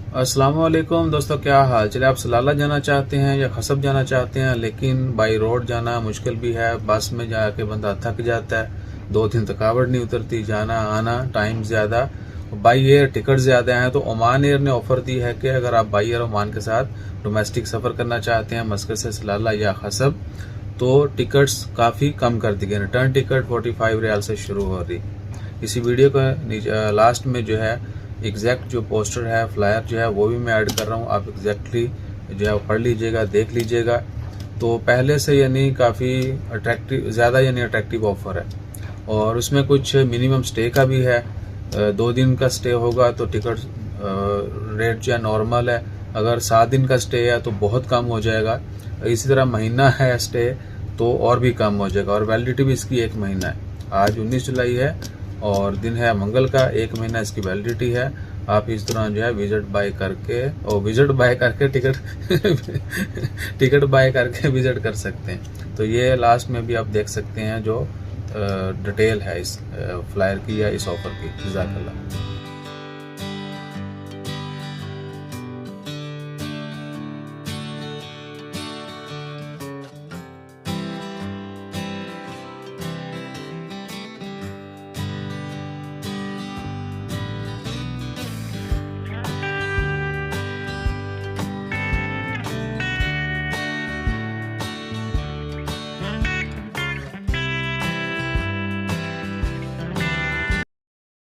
अस्सलामुअलैकुम दोस्तों, क्या हाल चले। आप सलाला जाना चाहते हैं या खसब जाना चाहते हैं, लेकिन बाई रोड जाना मुश्किल भी है। बस में जाके बंदा थक जाता है, 2 दिन थकावट नहीं उतरती, जाना आना टाइम ज़्यादा। बाई एयर टिकट ज़्यादा हैं। तो ओमान एयर ने ऑफ़र दी है कि अगर आप बाई एयर ओमान के साथ डोमेस्टिक सफ़र करना चाहते हैं मस्कत से सलाला या खसब, तो टिकट्स काफ़ी कम कर दी गई। रिटर्न टिकट 45 रियाल से शुरू हो रही। इसी वीडियो का लास्ट में जो है एग्जैक्ट जो पोस्टर है, फ्लायर जो है, वो भी मैं ऐड कर रहा हूँ। आप एग्जैक्टली जो है पढ़ लीजिएगा, देख लीजिएगा। तो पहले से यानी काफ़ी अट्रैक्टिव, ज़्यादा यानी अट्रैक्टिव ऑफर है। और उसमें कुछ मिनिमम स्टे का भी है। 2 दिन का स्टे होगा तो टिकट रेट जो है नॉर्मल है। अगर 7 दिन का स्टे है तो बहुत कम हो जाएगा। इसी तरह महीना है स्टे तो और भी कम हो जाएगा। और वैलिडिटी भी इसकी 1 महीना है। आज 19 जुलाई है और दिन है मंगल का। 1 महीना इसकी वैलिडिटी है। आप इस दौरान जो है विजिट बाय करके टिकट बाय करके विजिट कर सकते हैं। तो ये लास्ट में भी आप देख सकते हैं जो डिटेल है इस फ्लायर की या इस ऑफर की। जज़ाकल्लाह।